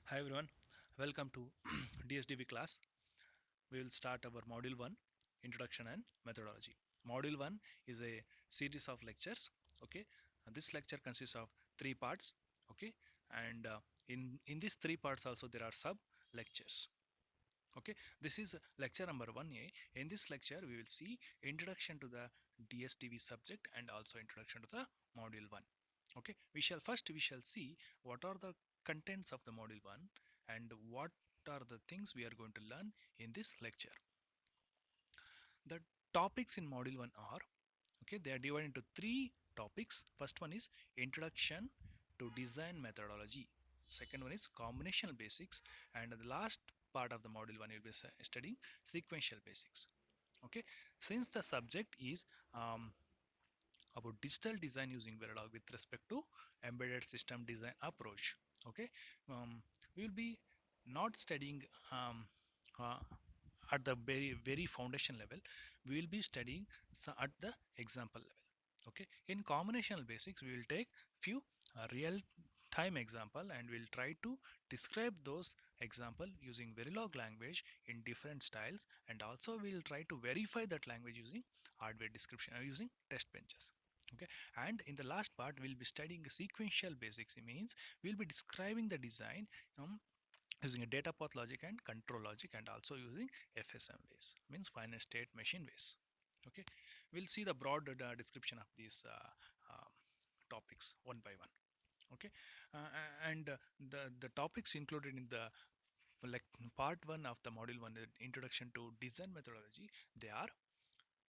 Hi everyone, welcome to DSDV class. We will start our module 1, Introduction and Methodology. Module 1 is a series of lectures. Okay, this lecture consists of three parts. Okay, and in these three parts also there are sub lectures. Okay, this is lecture number 1A. In this lecture we will see introduction to the DSTV subject and also introduction to the module 1. Okay, we shall see what are the contents of the module 1 and what are the things we are going to learn in this lecture. The topics in module 1 are, okay, they are divided into three topics. First one is introduction to design methodology, second one is combinational basics, and the last part of the module 1 will be studying sequential basics. Okay, since the subject is about digital design using Verilog with respect to embedded system design approach. Okay, we will be not studying uh, at the very foundation level. We will be studying at the example level. Okay, in combinational basics we will take few real time example and we'll try to describe those example using Verilog language in different styles, and also we'll try to verify that language using hardware description using test benches. Okay, and in the last part we'll be studying sequential basics. It means we'll be describing the design using a data path logic and control logic, and also using FSM ways, means finite state machine ways. Okay, we'll see the broad description of these topics one by one. Okay, and the topics included in the like part 1 of the module 1, introduction to design methodology, they are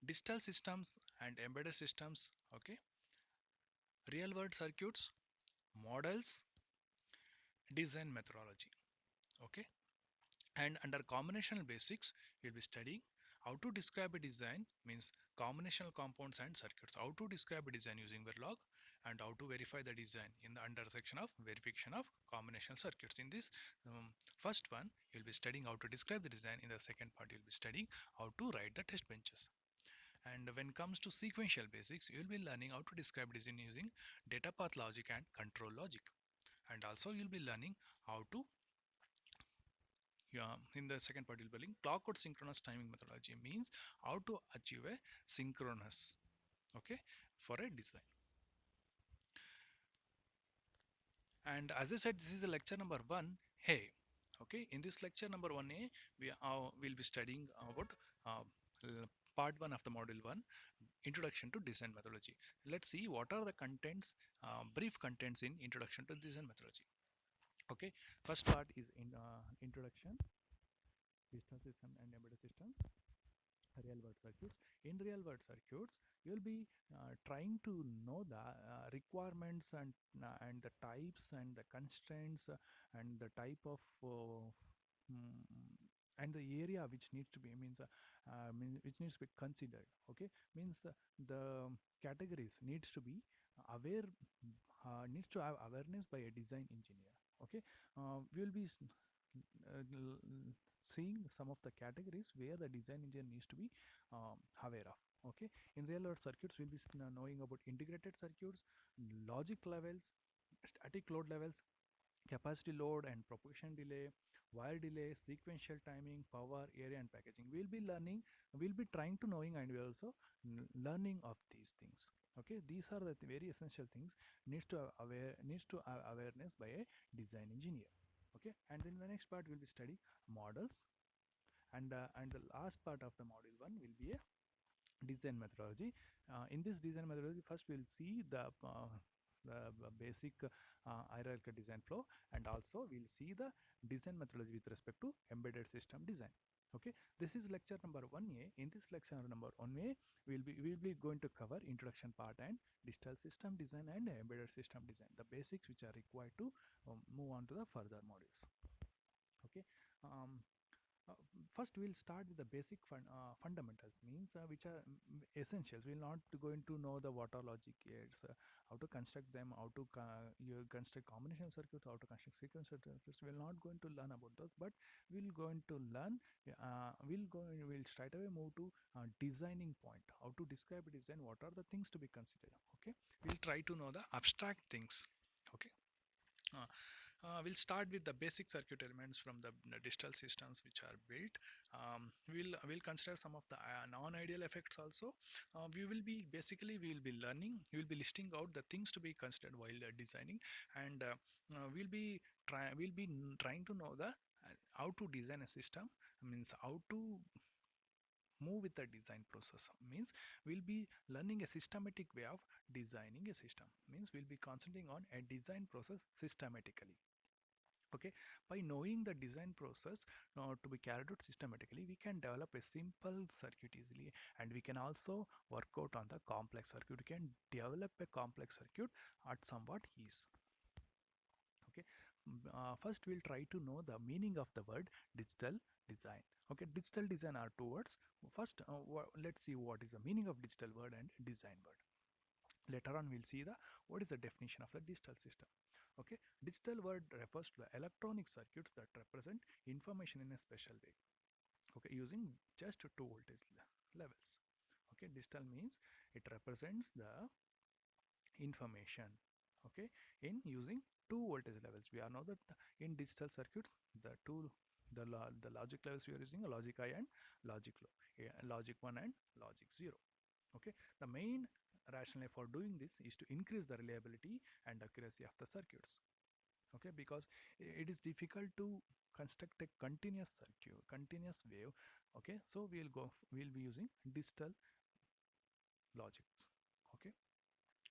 digital systems and embedded systems. Okay, real world circuits, models, design methodology. Okay, and under combinational basics you'll be studying how to describe a design, means combinational compounds and circuits, how to describe a design using Verilog, and how to verify the design in the under section of verification of combinational circuits. In this first one you'll be studying how to describe the design. In the second part you'll be studying how to write the test benches. And when it comes to sequential basics, you'll be learning how to describe design using data path logic and control logic. And also you'll be learning how to, yeah, in the second part you'll be learning clock out synchronous timing methodology, means how to achieve a synchronous, okay, for a design. And as I said, this is a lecture number 1A. Okay, in this lecture number 1A we will be studying about uh, part 1 of the module 1, introduction to design methodology. Let's see what are the contents, brief contents in introduction to design methodology. Okay, first part is in introduction digital system and embedded systems, real world circuits. In real world circuits you'll be trying to know the requirements and the types and the constraints and the type of and the area which needs to be, means which needs to be considered. Okay, means the categories needs to be aware, needs to have awareness by a design engineer. Okay, we will be seeing some of the categories where the design engineer needs to be aware of. Okay, in real world circuits we'll be knowing about integrated circuits, logic levels, static load levels, capacity load and propagation delay, wire delay, sequential timing, power, area and packaging. We'll be trying to knowing, and we also learning of these things. Okay, these are the very essential things needs to have awareness by a design engineer. Okay, and then the next part will be study models, and the last part of the module 1 will be a design methodology. In this design methodology, first we'll see the basic hierarchical design flow, and also we'll see the design methodology with respect to embedded system design. Okay, this is lecture number 1A. In this lecture number 1A we'll be going to cover introduction part and digital system design and embedded system design, the basics which are required to move on to the further modules. Okay, um, uh, first we'll start with the basic fundamentals, means which are essentials. We're not going to know the water logic gates, how to construct them, how to you construct combination circuits, how to construct sequential circuits. We're not going to learn about those, but we'll going to learn, we'll straight away move to designing point, how to describe a design, what are the things to be considered. Okay, we'll try to know the abstract things. Okay, We'll start with the basic circuit elements from the digital systems which are built. We'll consider some of the non-ideal effects also. We will be learning. We will be listing out the things to be considered while designing, and we'll be trying to know the how to design a system. Means how to move with the design process. Means we'll be learning a systematic way of designing a system. Means we'll be concentrating on a design process systematically. Okay, by knowing the design process to be carried out systematically, we can develop a simple circuit easily, and we can also work out on the complex circuit. We can develop a complex circuit at somewhat ease. Okay, first we'll try to know the meaning of the word digital design. Okay, digital design are two words. First, let's see what is the meaning of digital word and design word. Later on we'll see the what is the definition of the digital system. Okay, digital word refers to the electronic circuits that represent information in a special way. Okay, using just two voltage levels. Okay, digital means it represents the information, okay, in using two voltage levels. We are know that in digital circuits the two the logic levels we are using are logic high and logic low, logic 1 and logic 0. Okay, the main rationale for doing this is to increase the reliability and accuracy of the circuits. Okay, because it is difficult to construct a continuous wave. Okay, so we'll be using digital logics. Okay,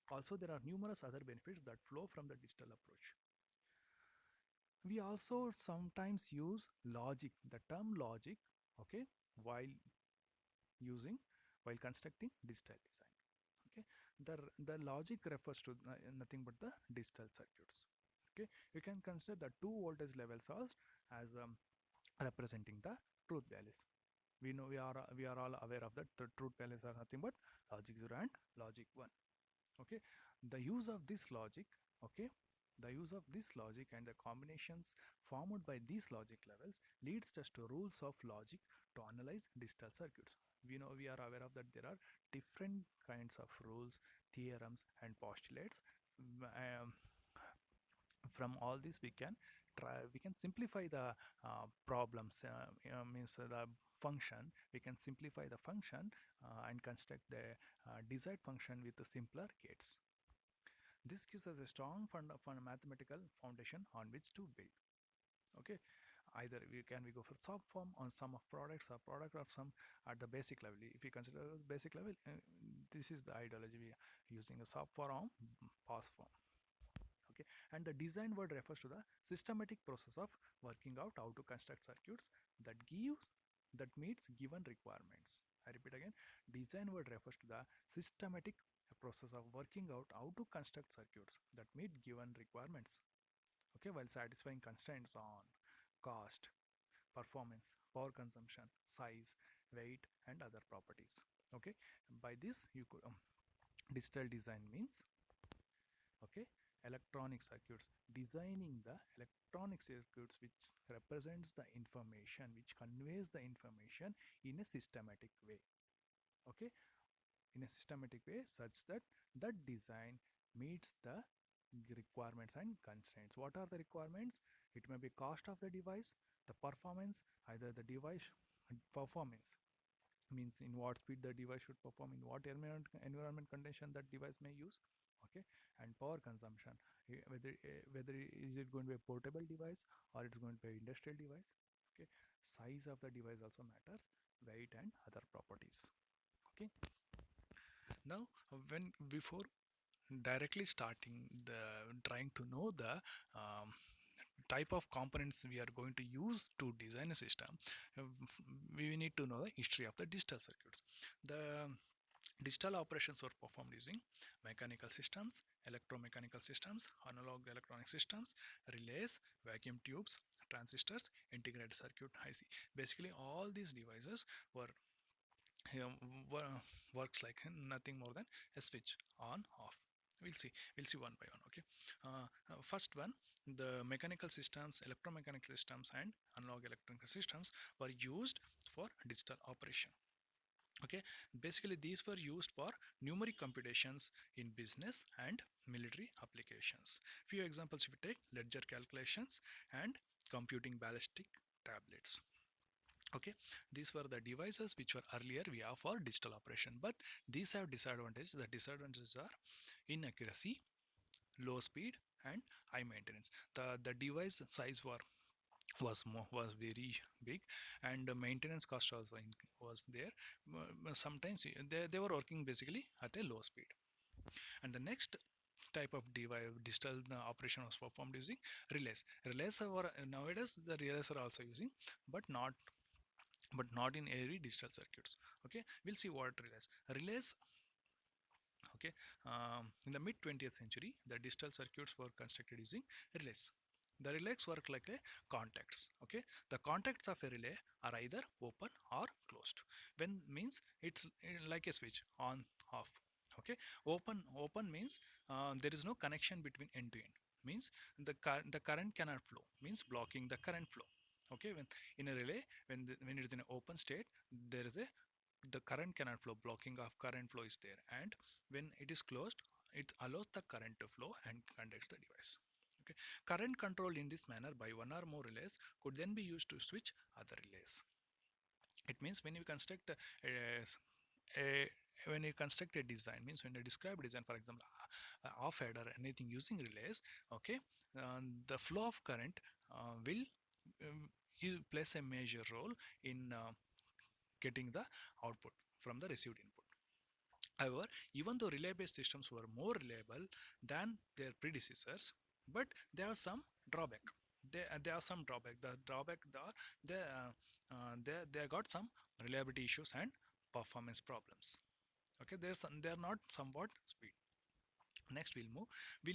also there are numerous other benefits that flow from the digital approach. We also sometimes use logic, the term logic, okay, while using while constructing digital design. Okay, the logic refers to nothing but the digital circuits. Okay, you can consider the two voltage levels as representing the truth values. We know we are all aware of that the truth values are nothing but logic 0 and logic 1. Okay, the use of this logic, okay, the use of this logic and the combinations formed by these logic levels leads us to rules of logic to analyze digital circuits. We are aware of that there are different kinds of rules, theorems and postulates. Um, from all this we can simplify the problems, means the function. We can simplify the function and construct the desired function with the simpler gates. This gives us a strong mathematical foundation on which to build. Okay, either we go for sub form on sum of products or product of sum at the basic level. If we consider the basic level, this is the ideology we are using a sub form, pass form. Okay, and the design word refers to the systematic process of working out how to construct circuits that meets given requirements. I repeat again, design word refers to the systematic process of working out how to construct circuits that meet given requirements, okay, while satisfying constraints on cost, performance, power consumption, size, weight and other properties. Okay, by this you could digital design means, okay, electronic circuits, designing the electronic circuits which represents the information, which conveys the information in a systematic way. Okay, in a systematic way such that that design meets the requirements and constraints. What are the requirements? It may be cost of the device, the performance, either the device performance means in what speed the device should perform, in what environment condition that device may use. Okay, and power consumption, whether is it going to be a portable device or it's going to be an industrial device. Okay, size of the device also matters, weight and other properties. Okay, now when before directly starting the trying to know the um, type of components we are going to use to design a system, we need to know the history of the digital circuits. The digital operations were performed using mechanical systems, electromechanical systems, analog electronic systems, relays, vacuum tubes, transistors, integrated circuit IC. Basically all these devices were um, works like nothing more than a switch on off. We'll see one by one. Okay, first one, the mechanical systems, electromechanical systems and analog electronic systems were used for digital operation. Okay, basically these were used for numeric computations in business and military applications. Few examples if you take ledger calculations and computing ballistic tablets. Okay, these were the devices which were earlier we have for digital operation, but these have disadvantages. The disadvantages are inaccuracy, low speed, and high maintenance. The device size was very big, and the maintenance cost also was there. Sometimes they were working basically at a low speed. And the next type of device digital operation was performed using relays. Relays are nowadays the relays are also using, but not in every digital circuits. Okay, we'll see what relays. Okay, in the mid 20th century the digital circuits were constructed using relays. The relays work like a contacts. Okay, the contacts of a relay are either open or closed. When means it's like a switch on off. Okay, open means there is no connection between end to end, means the current cannot flow, means blocking the current flow. Okay, when in a relay, when it is in an open state, there is a the current cannot flow, blocking of current flow is there, and when it is closed, it allows the current to flow and conducts the device. Okay, current control in this manner by one or more relays could then be used to switch other relays. It means when you construct a when you construct a design, means when you describe design, for example off header anything using relays. Okay, the flow of current will you plays a major role in getting the output from the received input. However, even though relay-based systems were more reliable than their predecessors, but there are some drawback. There are some drawback. The drawback they got some reliability issues and performance problems. Okay, they are not somewhat speed. Next we'll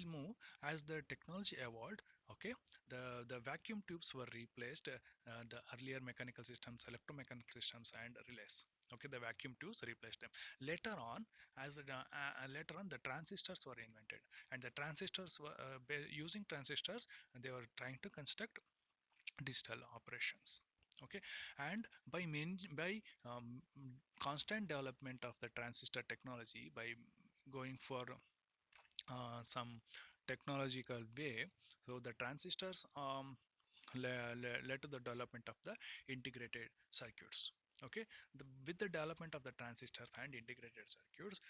move as the technology evolved. Okay, the vacuum tubes were replaced, the earlier mechanical systems, electromechanical systems, and relays. Okay, the vacuum tubes replaced them. Later on, later on the transistors were invented, and the transistors were using transistors, they were trying to construct digital operations. Okay, and by constant development of the transistor technology, by going for some technological way, so the transistors led to the development of the integrated circuits. Okay, with the development of the transistors and integrated circuits,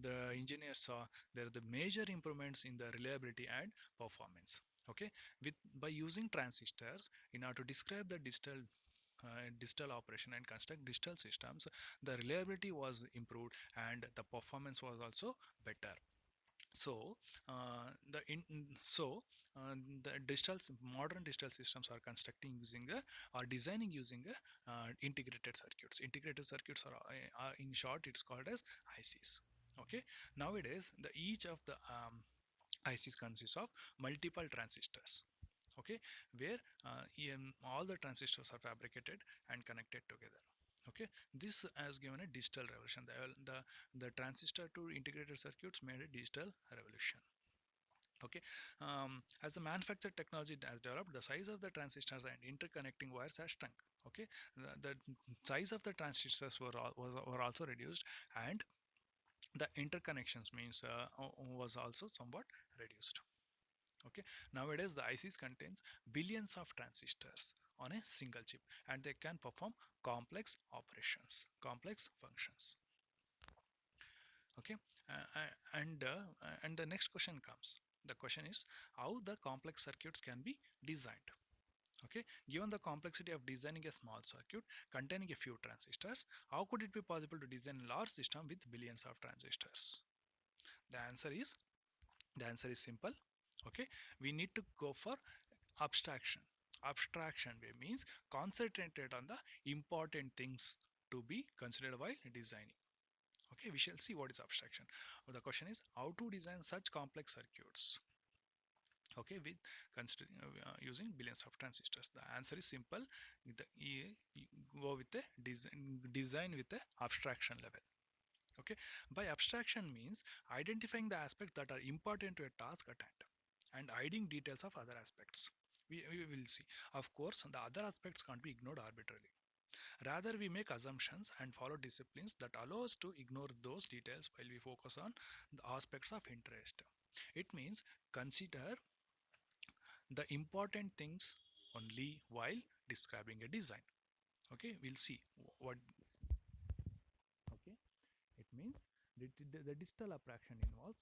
the engineers saw there are the major improvements in the reliability and performance. Okay, with by using transistors in order to describe the digital operation and construct digital systems, the reliability was improved and the performance was also better. So the in so the modern digital systems are constructing using a or designing using a integrated circuits. Integrated circuits are in short it's called as ICs. Okay, nowadays the each of the ICs consists of multiple transistors. Okay, where all the transistors are fabricated and connected together. Okay, this has given a digital revolution. The transistor to integrated circuits made a digital revolution. Okay, as the manufactured technology has developed, the size of the transistors and interconnecting wires has shrunk. Okay, the size of the transistors were also reduced, and the interconnections means was also somewhat reduced. Okay, nowadays the ICs contains billions of transistors on a single chip, and they can perform complex operations, complex functions. Okay, and the next question comes. The question is how the complex circuits can be designed. Okay, given the complexity of designing a small circuit containing a few transistors, how could it be possible to design a large system with billions of transistors? The answer is the answer is simple. Okay, we need to go for abstraction. Abstraction way means concentrated on the important things to be considered while designing. Okay, we shall see what is abstraction. The question is how to design such complex circuits. Okay, with considering using billions of transistors. The answer is simple. Go with the design with the abstraction level. Okay, by abstraction means identifying the aspects that are important to a task at hand and hiding details of other aspects. We will see. Of course, the other aspects can't be ignored arbitrarily. Rather, we make assumptions and follow disciplines that allow us to ignore those details while we focus on the aspects of interest. It means consider the important things only while describing a design. Okay, we'll see what. Okay, it means the digital abstraction involves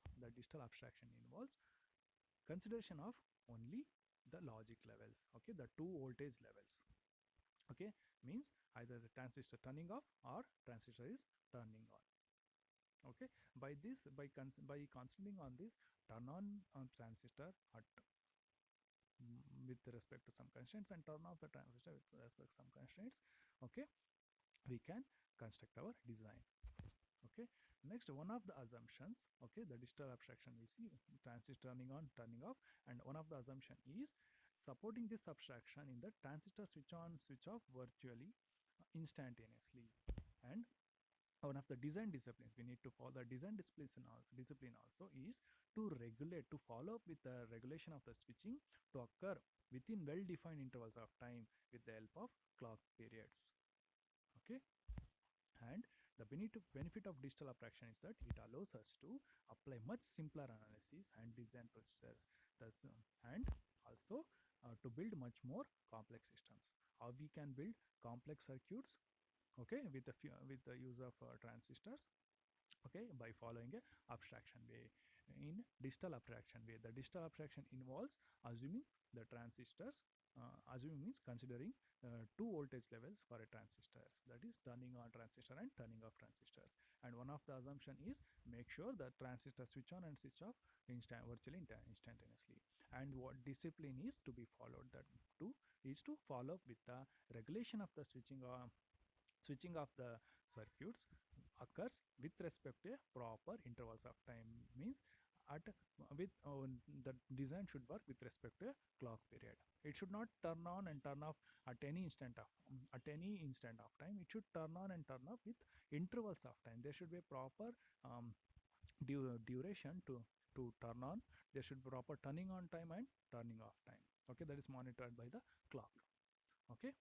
consideration of only the logic levels. Okay, the two voltage levels. Okay, means either the transistor turning off or transistor is turning on. Okay, by concentrating on this turn on transistor at with respect to some constraints and turn off the transistor with respect to some constraints, okay, we can construct our design. Okay, next, one of the assumptions, okay, the digital abstraction, we see transistor turning on turning off, and one of the assumption is supporting this abstraction in the transistor switch on switch off virtually instantaneously. And one of the design disciplines we need to follow, the design discipline also, is to regulate, to follow up with the regulation of the switching to occur within well-defined intervals of time with the help of clock periods. Okay, and the benefit of digital abstraction is that it allows us to apply much simpler analysis and design procedures. Thus, and also to build much more complex systems. How we can build complex circuits, okay, with the use of transistors, okay, by following a abstraction way. In digital abstraction way, the digital abstraction involves assuming the transistors, assuming means considering two voltage levels for a transistor, that is turning on transistor and turning off transistors. And one of the assumption is make sure the transistor switch on and switch off virtually instantaneously. And what discipline is to be followed, that to is to follow up with the regulation of the switching of the circuits occurs with respect to proper intervals of time. Means at with the design should work with respect to a clock period. It should not turn on and turn off at any instant of time. It should turn on and turn off with intervals of time. There should be a proper duration to turn on. There should be proper turning on time and turning off time. Okay, that is monitored by the clock. Okay,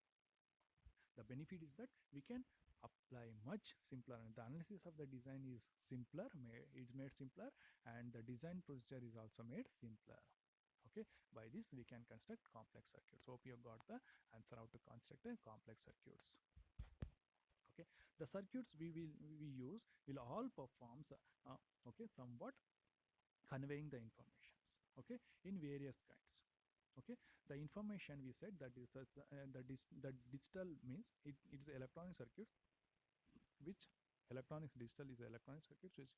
the benefit is that we can apply much simpler, and the analysis of the design is simpler, it's made simpler, and the design procedure is also made simpler. Okay, by this we can construct complex circuits. Hope you got the answer how to construct a complex circuits. Okay, the circuits we use will all performs okay, somewhat conveying the informations, okay, in various kinds. Okay, the information we said that is the digital means it is electronic circuits, which electronics digital is electronic circuits which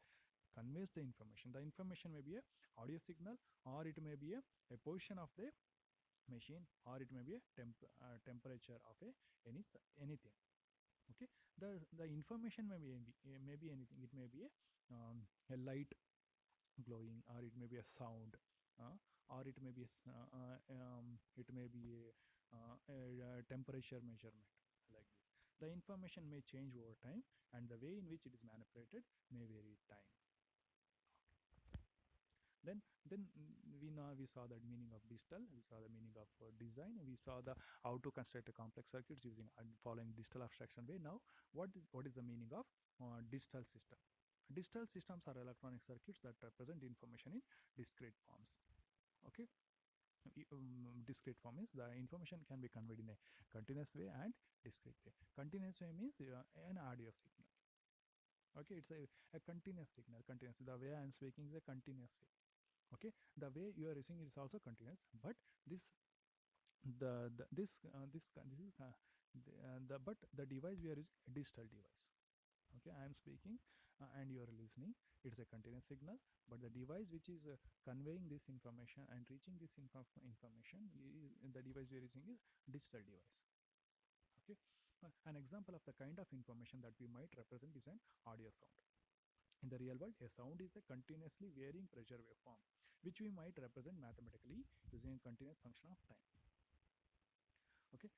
conveys the information. The information may be a audio signal, or it may be a position of the machine, or it may be a temperature of anything. Okay, the information may be anything. It may be a light glowing, or it may be a sound, or it may be a temperature measurement, like this. The information may change over time, and the way in which it is manipulated may vary time. Then we saw the meaning of digital, we saw the meaning of design, we saw the how to construct a complex circuits using following digital abstraction way. Now what is the meaning of digital system? Digital systems are electronic circuits that represent information in discrete forms. Okay, discrete form is the information can be conveyed in a continuous way and discrete way. Continuous way means an audio signal. Okay, it's a continuous signal. Continuous, the way I am speaking is a continuous way. Okay, the way you are receiving is also continuous, but this the this this this is the but the device we are using a digital device. Okay, I am speaking and you are listening. It's a continuous signal, but the device which is conveying this information and reaching this information the device we are using is digital device. Okay, an example of the kind of information that we might represent is an audio sound. In the real world, a sound is a continuously varying pressure waveform, which we might represent mathematically using a continuous function of time. Okay,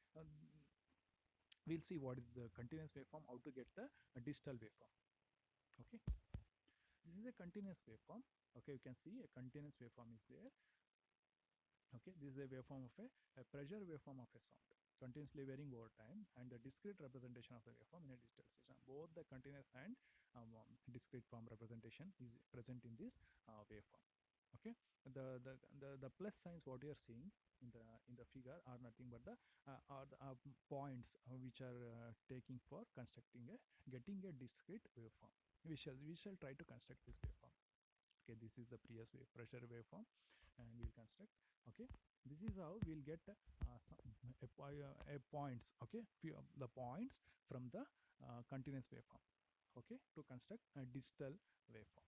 we'll see what is the continuous waveform, how to get the digital waveform. Okay, this is a continuous waveform. Okay, you can see a continuous waveform is there. Okay, this is a waveform of a pressure waveform of a sound. continuously varying over time, and the discrete representation of the waveform in a digital system. Both the continuous and discrete form representation is present in this waveform. Okay, the plus signs what you are seeing in the figure are nothing but the points which are taking for constructing a getting a discrete waveform. We shall try to construct this waveform. Okay, this is the previous pressure waveform, and we'll construct. Okay, this is how we'll get a points. Okay, the points from the continuous waveform. Okay, to construct a digital waveform.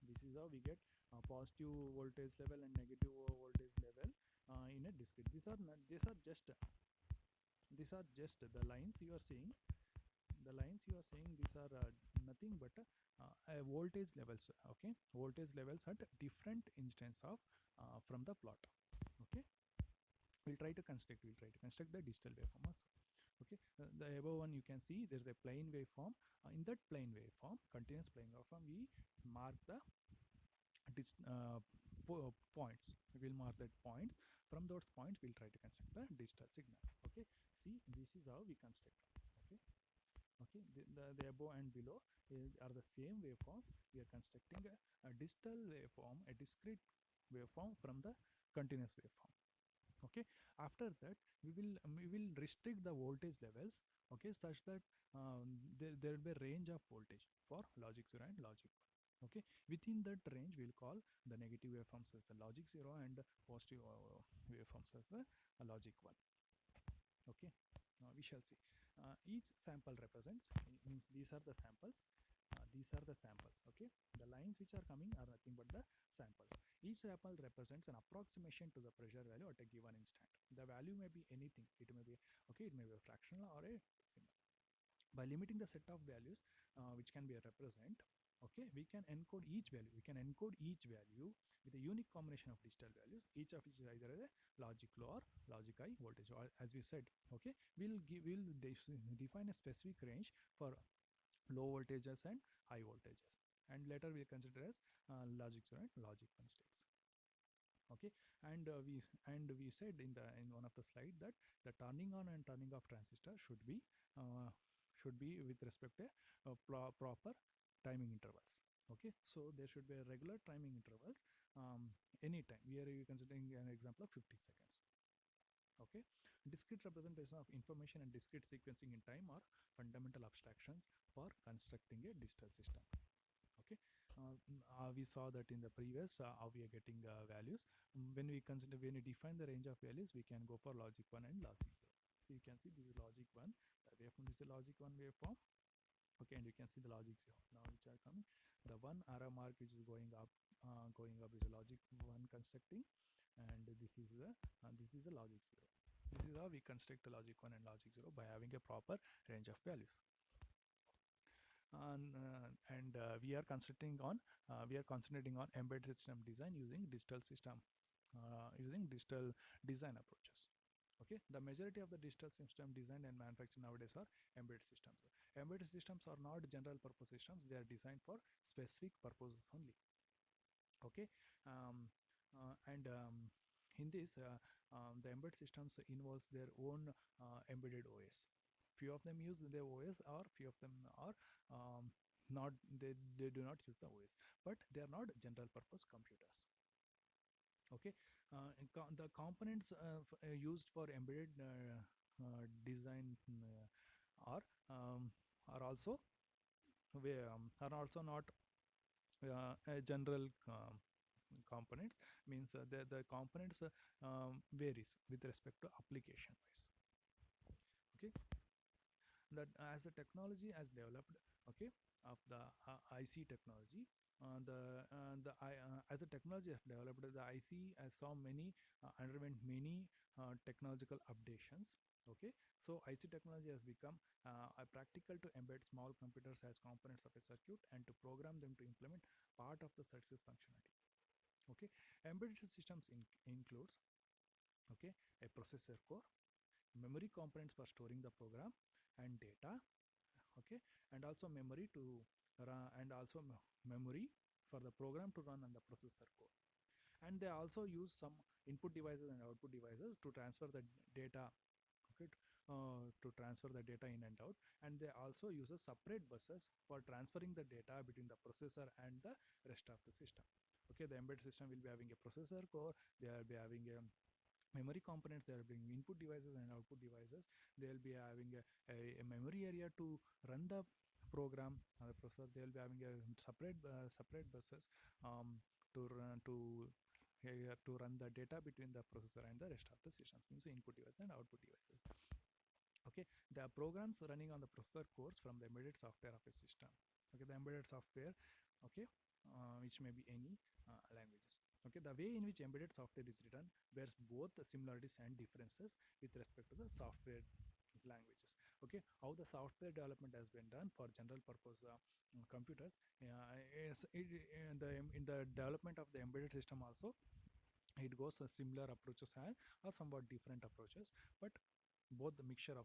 This is how we get positive voltage level and negative voltage level in a discrete. These are just the lines you are seeing. The lines you are seeing, these are nothing but voltage levels. Okay, voltage levels at different instance of from the plot. Okay, we'll try to construct the digital waveform also. Okay, the above one you can see there's a plane waveform. In that plane waveform, continuous plane waveform, we mark the points. We will mark that points. From those points we'll try to construct the digital signal. Okay, see, this is how we construct. Okay, okay, the above and below are the same waveform. We are constructing a digital waveform, a discrete waveform from the continuous waveform. Okay, after that we will restrict the voltage levels. Okay, such that there will be a range of voltage for logic 0 and logic 1. Okay, within that range we'll call the negative waveforms as the logic 0 and positive waveforms as the logic 1. Okay, we shall see. Each sample represents, means these are the samples. These are the samples. Okay, the lines which are coming are nothing but the samples. Each sample represents an approximation to the pressure value at a given instant. The value may be anything. It may be, okay, it may be a fractional or a decimal. By limiting the set of values which can be a represent, okay, we can encode each value. We can encode each value with a unique combination of digital values, each of which is either a logic low or logic high voltage. Or as we said, okay, we'll define a specific range for low voltages and high voltages, and later we'll consider as logic 0 and logic 1 states. Okay, and we said in one of the slide that the turning on and turning off transistor uh, should be with respect to proper timing intervals. Okay, so there should be a regular timing intervals anytime. Here we are considering an example of 50 seconds. Okay, discrete representation of information and discrete sequencing in time are fundamental abstractions for constructing a digital system. Okay, we saw that in the previous how we are getting values. When we define the range of values, we can go for logic 1 and logic 0. So you can see this is logic 1, the waveform is a logic 1 waveform. Okay, and you can see the logic 0 now which are coming. The one arrow mark which is going up is a logic 1 constructing, and this is the logic 0. This is how we construct the logic 1 and logic 0 by having a proper range of values. And we are concentrating on embedded system design using digital design approaches. Okay, the majority of the digital system design and manufactured nowadays are embedded systems. Embedded systems are not general purpose systems. They are designed for specific purposes only. Okay, um, and in this the embedded systems involves their own embedded OS. Few of them use their OS, or few of them are not, they do not use the OS, but they are not general purpose computers. Okay, the components used for embedded design are um, are also are also not a general components. Means the components varies with respect to application wise. Okay, that as the technology has developed, okay, of the IC technology, as the technology has developed, the IC has underwent many technological updations. Okay, so IC technology has become practical to embed small computers as components of a circuit and to program them to implement part of the circuit's functionality. Okay, embedded systems includes, okay, a processor core, memory components for storing the program and data. Okay, and also memory to run, and also memory for the program to run on the processor core. And they also use some input devices and output devices to transfer the data okay, to transfer the data in and out. And they also use a separate buses for transferring the data between the processor and the rest of the system. Okay, the embedded system will be having a processor core, they will be having a memory components, they are being input devices and output devices. They will be having a memory area to run the program on the processor. They will be having a separate buses to run the data between the processor and the rest of the systems, means input device and output devices. Okay, the programs running on the processor cores from the embedded software of a system. Okay, the embedded software, okay, which may be any languages. Okay, the way in which embedded software is written bears both the similarities and differences with respect to the software languages. Okay, how the software development has been done for general purpose computers, in the development of the embedded system also, it goes similar approaches and or somewhat different approaches, but both the mixture.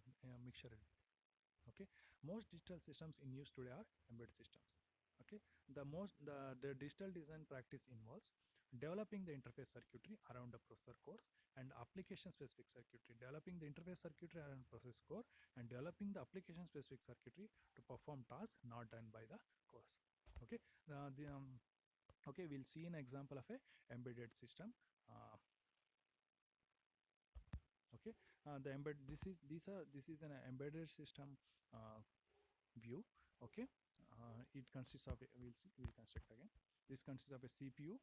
Okay, most digital systems in use today are embedded systems. Okay, the digital design practice involves developing the interface circuitry around the processor cores and application specific circuitry, developing the interface circuitry around process core and developing the application specific circuitry to perform tasks not done by the cores. Okay, okay, we'll see an example of a embedded system. Okay, the embed this is an embedded system view. Okay, it consists of we'll construct again. This consists of a CPU,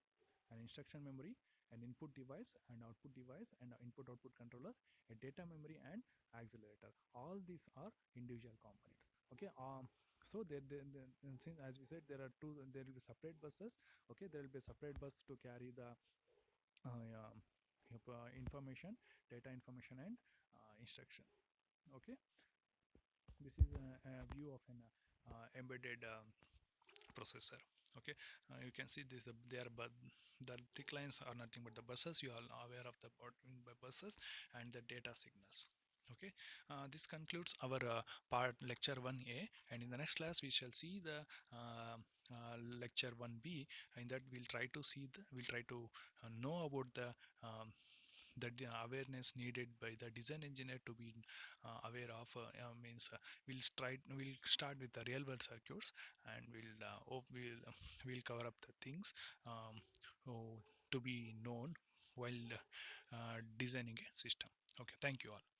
an instruction memory, an input device and output device, and an input output controller, a data memory and accelerator. All these are individual components. Okay, so since as we said, there will be separate buses. Okay, there will be a separate bus to carry the information, data information and instruction. Okay, this is a view of an embedded processor. Okay, you can see this there, but the thick lines are nothing but the buses. You are aware of the what mean by buses and the data signals. Okay, this concludes our part lecture 1a, and in the next class we shall see the lecture 1b. In that we'll try to know about the awareness needed by the design engineer to be aware of, means we'll start with the real world circuits, and we'll cover up the things to be known while designing a system. Okay, thank you all.